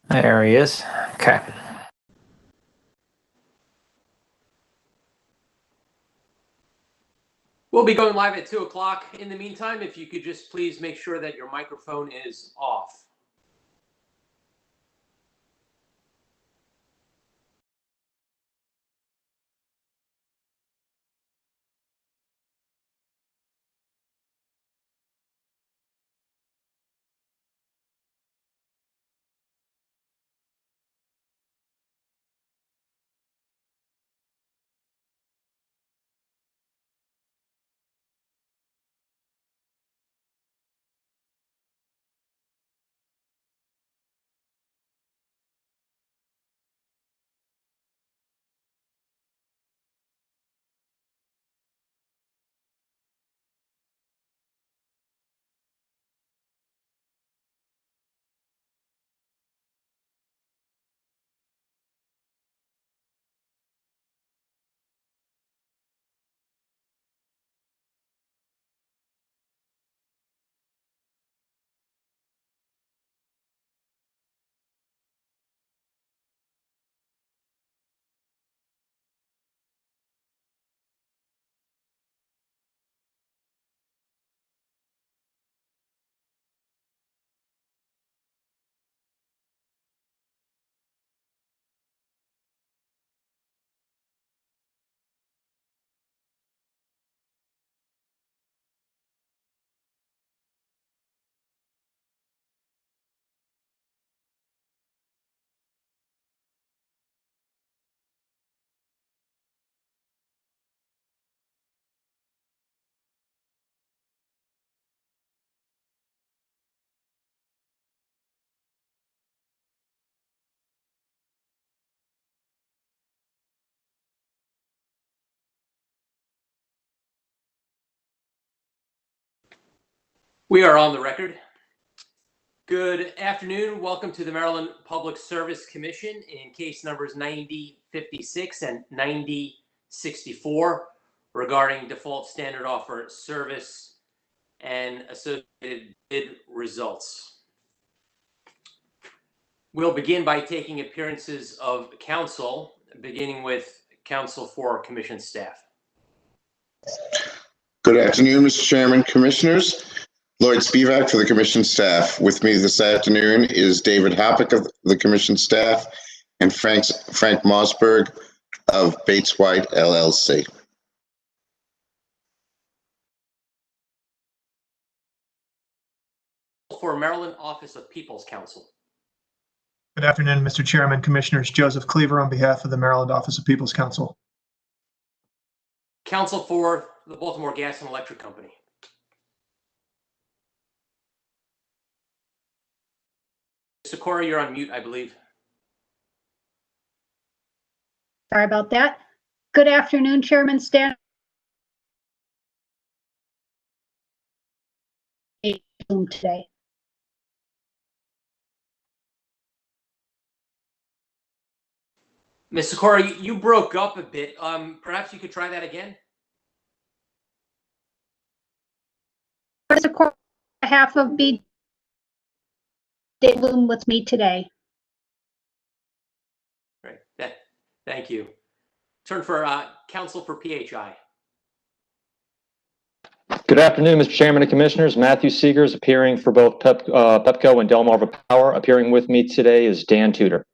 There he is. Okay. We'll be going live at 2 o'clock. In the meantime, if you could just please make sure that your microphone is off. We are on the record. Good afternoon. Welcome to the Maryland Public Service Commission in case numbers 9056 and 9064 regarding default standard offer service and associated bid results. We'll begin by taking appearances of counsel, beginning with counsel for commission staff. Good afternoon, Mr. Chairman, Commissioners. Lloyd Spivak for the Commission staff. With me this afternoon is David Hoppick of the Commission staff and Frank Mossberg of Bates White LLC. For Maryland Office of People's Counsel. Good afternoon, Mr. Chairman, Commissioners. Joseph Cleaver on behalf of the Maryland Office of People's Counsel. Counsel for the Baltimore Gas and Electric Company. Sakura, you're on mute, I believe. Sorry about that. Good afternoon, Chairman Stan. Today. Ms. Sakura, you broke up a bit. Perhaps you could try that again. Sakura, behalf of B. Dave Bloom with me today. Great. Thank you. Turn for counsel for PHI. Good afternoon, Mr. Chairman and Commissioners. Matthew Seegers appearing for both Pepco and Delmarva Power. Appearing with me today is Dan Tudor.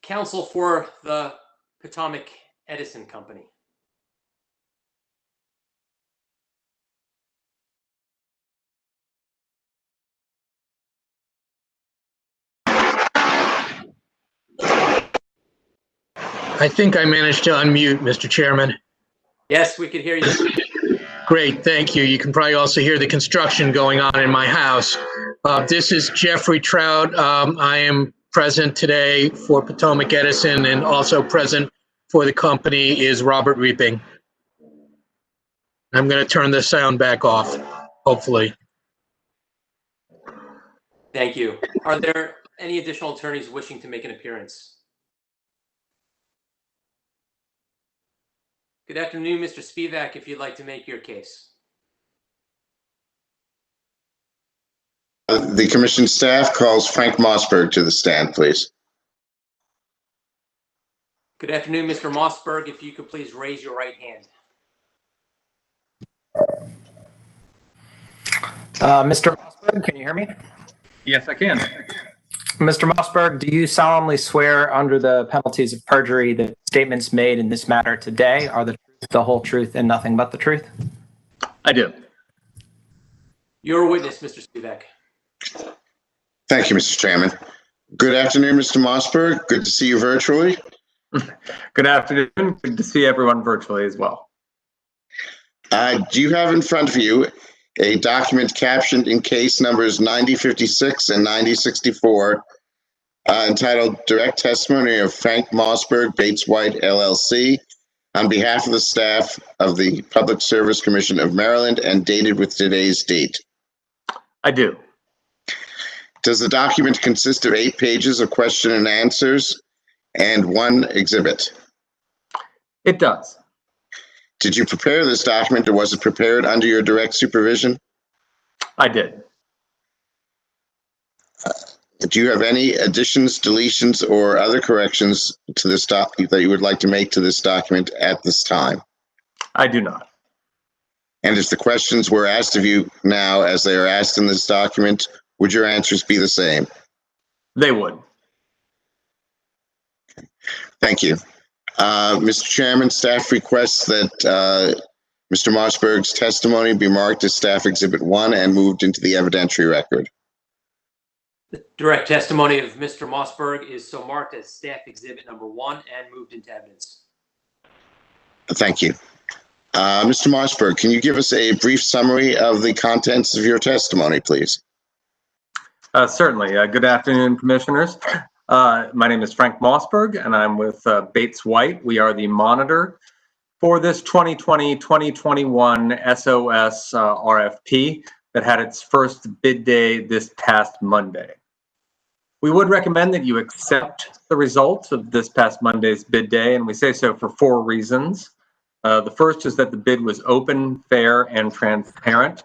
Counsel for the Potomac Edison Company. I think I managed to unmute, Mr. Chairman. Yes, we could hear you. Great, thank you. You can probably also hear the construction going on in my house. This is Jeffrey Trout. I am present today for Potomac Edison, and also present for the company is Robert Reaping. I'm going to turn the sound back off, hopefully. Thank you. Are there any additional attorneys wishing to make an appearance? Good afternoon, Mr. Spivak, if you'd like to make your case. The commission staff calls Frank Mossberg to the stand, please. Good afternoon, Mr. Mossberg. If you could please raise your right hand. Mr. Mossberg, can you hear me? Yes, I can. Mr. Mossberg, do you solemnly swear under the penalties of perjury that statements made in this matter today are the truth, the whole truth, and nothing but the truth? I do. You're a witness, Mr. Spivak. Thank you, Mr. Chairman. Good afternoon, Mr. Mossberg. Good to see you virtually. Good afternoon. Good to see everyone virtually as well. Do you have in front of you a document captioned in case numbers 9056 and 9064 entitled Direct Testimony of Frank Mossberg, Bates White, LLC, on behalf of the staff of the Public Service Commission of Maryland and dated with today's date? I do. Does the document consist of 8 pages of question and answers and 1 exhibit? It does. Did you prepare this document, or was it prepared under your direct supervision? I did. Do you have any additions, deletions, or other corrections to this document that you would like to make to this document at this time? I do not. And if the questions were asked of you now as they are asked in this document, would your answers be the same? They would. Thank you. Mr. Chairman, staff requests that Mr. Mossberg's testimony be marked as Staff Exhibit 1 and moved into the evidentiary record. The direct testimony of Mr. Mossberg is so marked as Staff Exhibit number 1 and moved into evidence. Thank you. Mr. Mossberg, can you give us a brief summary of the contents of your testimony, please? Certainly. Good afternoon, commissioners. My name is Frank Mossberg, and I'm with Bates White. We are the monitor for this 2020-2021 SOS RFP that had its first bid day this past Monday. We would recommend that you accept the results of this past Monday's bid day, and we say so for 4 reasons. The first is that the bid was open, fair, and transparent.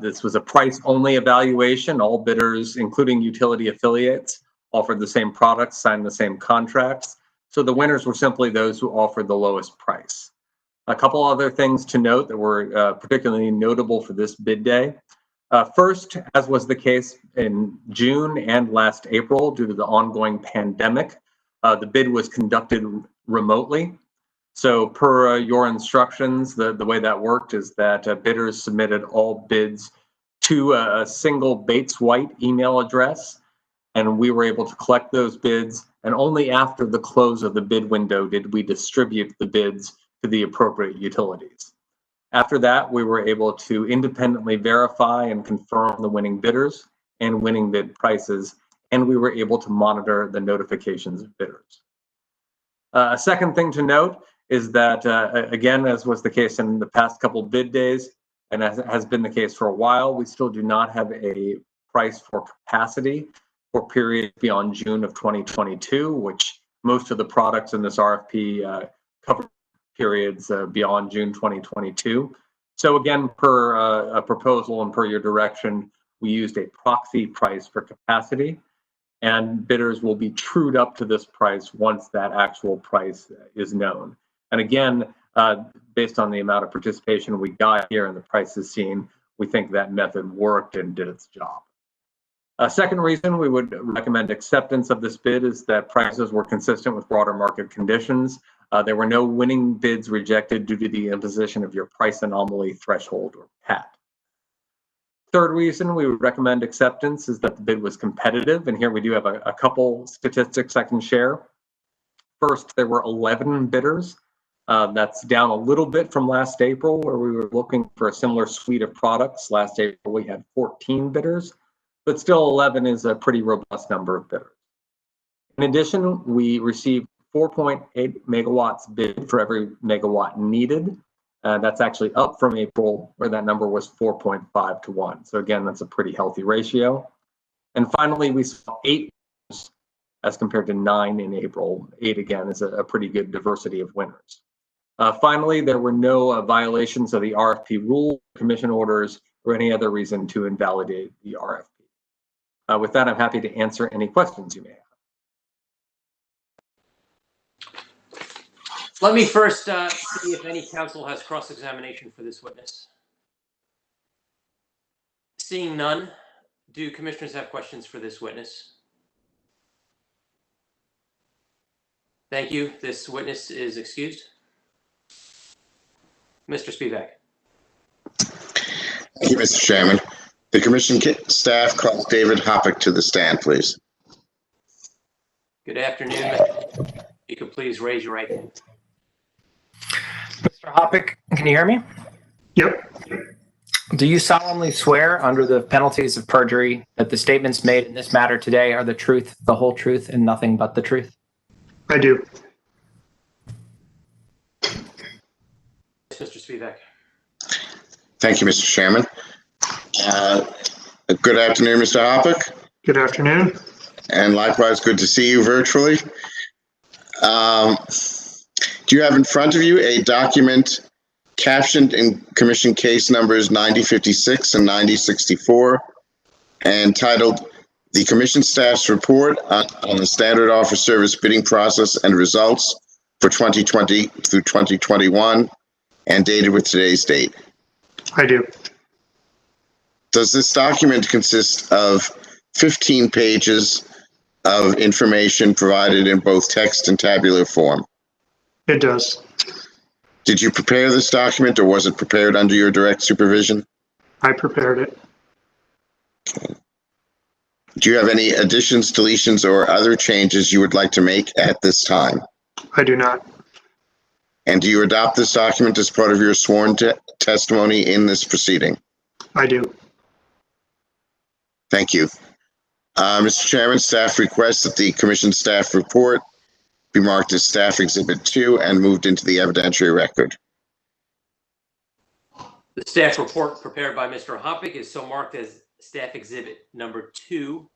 This was a price-only evaluation. All bidders, including utility affiliates, offered the same products, signed the same contracts. So the winners were simply those who offered the lowest price. A couple other things to note that were particularly notable for this bid day. First, as was the case in June and last April due to the ongoing pandemic, the bid was conducted remotely. So per your instructions, the way that worked is that bidders submitted all bids to a single Bates White email address, and we were able to collect those bids, and only after the close of the bid window did we distribute the bids to the appropriate utilities. After that, we were able to independently verify and confirm the winning bidders and winning bid prices, and we were able to monitor the notifications of bidders. A second thing to note is that, again, as was the case in the past couple bid days, and as has been the case for a while, we still do not have a price for capacity for periods beyond June of 2022, which most of the products in this RFP cover periods beyond June 2022. So again, per a proposal and per your direction, we used a proxy price for capacity, and bidders will be trued up to this price once that actual price is known. And again, based on the amount of participation we got here and the prices seen, we think that method worked and did its job. A second reason we would recommend acceptance of this bid is that prices were consistent with broader market conditions. There were no winning bids rejected due to the imposition of your price anomaly threshold, or PAT. Third reason we would recommend acceptance is that the bid was competitive, and here we do have a couple statistics I can share. First, there were 11 bidders. That's down a little bit from last April, where we were looking for a similar suite of products. Last April, we had 14 bidders, but still 11 is a pretty robust number of bidders. In addition, we received 4.8 megawatts bid for every megawatt needed. That's actually up from April, where that number was 4.5 to 1. So again, that's a pretty healthy ratio. And finally, we saw 8 as compared to 9 in April. 8 again is a pretty good diversity of winners. Finally, there were no violations of the RFP rule, commission orders, or any other reason to invalidate the RFP. With that, I'm happy to answer any questions you may have. Let me first see if any counsel has cross-examination for this witness. Seeing none, do commissioners have questions for this witness? Thank you. This witness is excused. Mr. Spivak. Thank you, Mr. Chairman. The commission staff calls David Hoppick to the stand, please. Good afternoon. You could please raise your right hand. Mr. Hoppick, can you hear me? Yep, Do you solemnly swear under the penalties of perjury that the statements made in this matter today are the truth, the whole truth, and nothing but the truth? I do. Mr. Spivak. Thank you, Mr. Chairman. Good afternoon, Mr. Hoppick, Good afternoon. and likewise good to see you virtually. Do you have in front of you a document captioned in Commission case numbers 9056 and 9064 and titled "The Commission Staff's Report on the Standard Offer Service Bidding Process and Results for 2020 through 2021 and dated with today's date"? I do. Does this document consist of 15 pages of information provided in both text and tabular form? It does. Did you prepare this document, or was it prepared under your direct supervision? I prepared it. Do you have any additions, deletions, or other changes you would like to make at this time? I do not. And do you adopt this document as part of your sworn testimony in this proceeding? I do. Thank you. Mr. Chairman, staff requests that the commission staff report be marked as Staff Exhibit 2 and moved into the evidentiary record. The staff report prepared by Mr. Hoppick is so marked as Staff Exhibit number 2.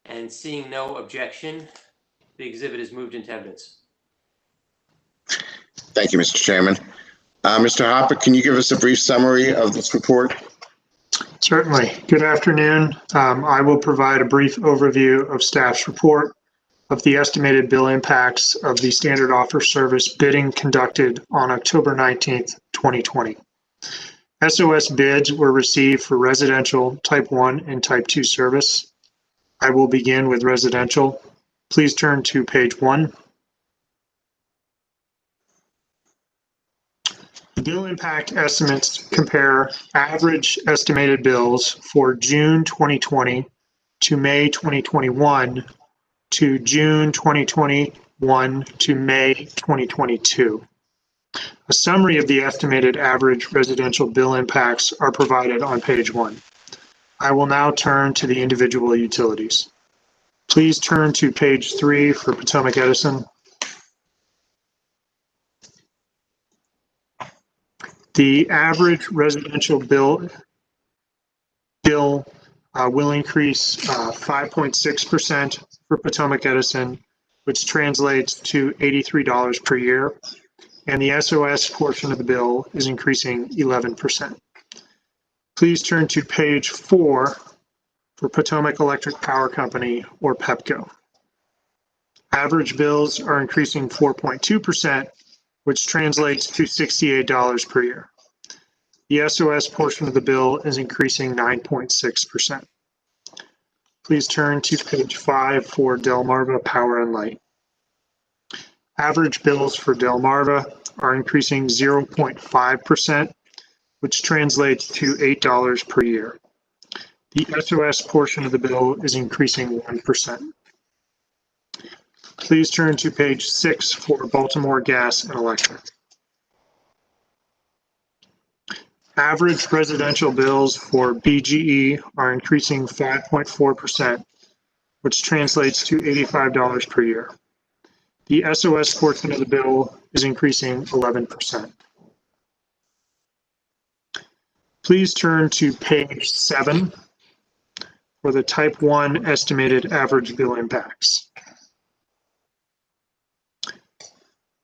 And seeing no objection, the exhibit is moved into evidence. Thank you, Mr. Chairman. Mr. Hoppick, can you give us a brief summary of this report? Certainly. Good afternoon. I will provide a brief overview of staff's report of the estimated bill impacts of the standard offer service bidding conducted on October 19th, 2020. SOS bids were received for residential type 1 and type 2 service. I will begin with residential. Please turn to page 1. The bill impact estimates compare average estimated bills for June 2020 to May 2021 to June 2021 to May 2022. A summary of the estimated average residential bill impacts are provided on page 1. I will now turn to the individual utilities. Please turn to page 3 for Potomac Edison. The average residential bill will increase 5.6% for Potomac Edison, which translates to $83 per year, and the SOS portion of the bill is increasing 11%. Please turn to page 4 for Potomac Electric Power Company, or PEPCO. Average bills are increasing 4.2%, which translates to $68 per year. The SOS portion of the bill is increasing 9.6%. Please turn to page 5 for Delmarva Power and Light. Average bills for Delmarva are increasing 0.5%, which translates to $8 per year. The SOS portion of the bill is increasing 1%. Please turn to page 6 for Baltimore Gas and Electric. Average residential bills for BGE are increasing 5.4%, which translates to $85 per year. The SOS portion of the bill is increasing 11%. Please turn to page 7 for the type 1 estimated average bill impacts.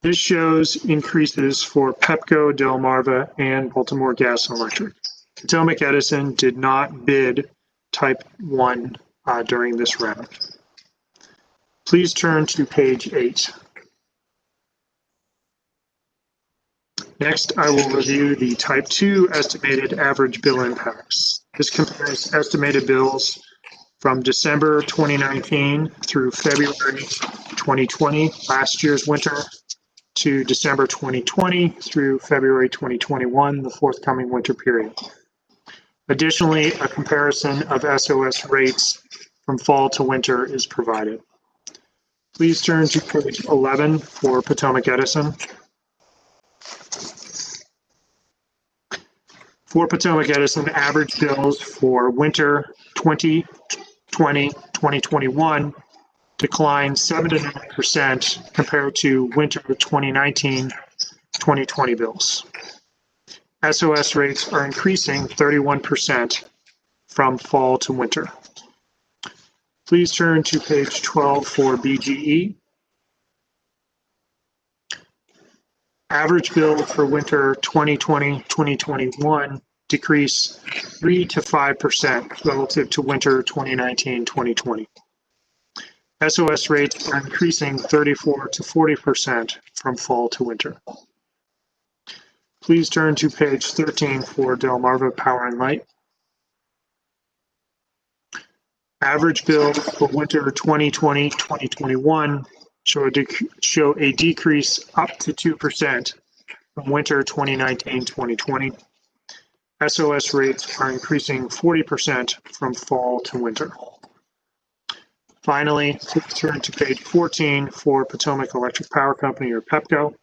This shows increases for PEPCO, Delmarva, and Baltimore Gas and Electric. Potomac Edison did not bid type 1 during this round. Please turn to page 8. Next, I will review the Type 2 estimated average bill impacts. This compares estimated bills from December 2019 through February 2020, last year's winter, to December 2020 through February 2021, the forthcoming winter period. Additionally, a comparison of SOS rates from fall to winter is provided. Please turn to page 11 for Potomac Edison. For Potomac Edison, average bills for winter 2020-2021 declined 7 to 9% compared to winter 2019-2020 bills. SOS rates are increasing 31% from fall to winter. Please turn to page 12 for BGE. Average bill for winter 2020-2021 decreased 3 to 5% relative to winter 2019-2020. SOS rates are increasing 34 to 40% from fall to winter. Please turn to page 13 for Delmarva Power and Light. Average bills for winter 2020-2021 show a decrease up to 2% from winter 2019-2020. SOS rates are increasing 40% from fall to winter. Finally, please turn to page 14 for Potomac Electric Power Company, or PEPCO.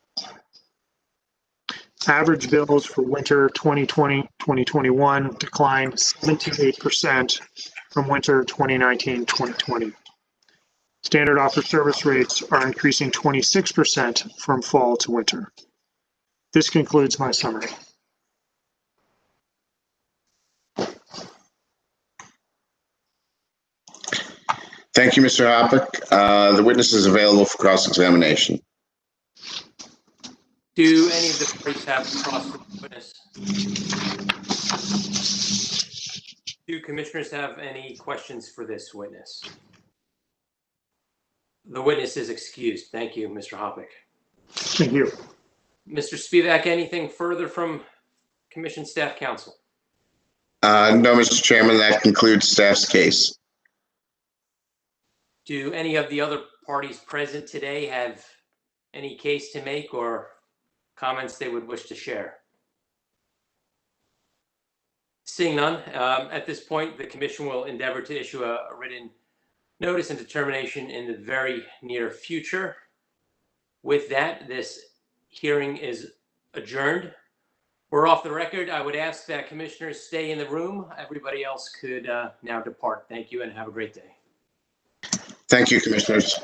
Average bills for winter 2020-2021 declined 78% from winter 2019-2020. Standard offer service rates are increasing 26% from fall to winter. This concludes my summary. Thank you, Mr. Hoppick. The witness is available for cross-examination. Do any of the parties have cross witness? Do commissioners have any questions for this witness? The witness is excused. Thank you, Mr. Hoppick. Thank you. Mr. Spivak, anything further from Commission Staff Counsel? No, Mr. Chairman, that concludes staff's case. Do any of the other parties present today have any case to make or comments they would wish to share? Seeing none, at this point, the commission will endeavor to issue a written notice and determination in the very near future. With that, this hearing is adjourned. We're off the record. I would ask that commissioners stay in the room. Everybody else could now depart. Thank you and have a great day. Thank you, commissioners.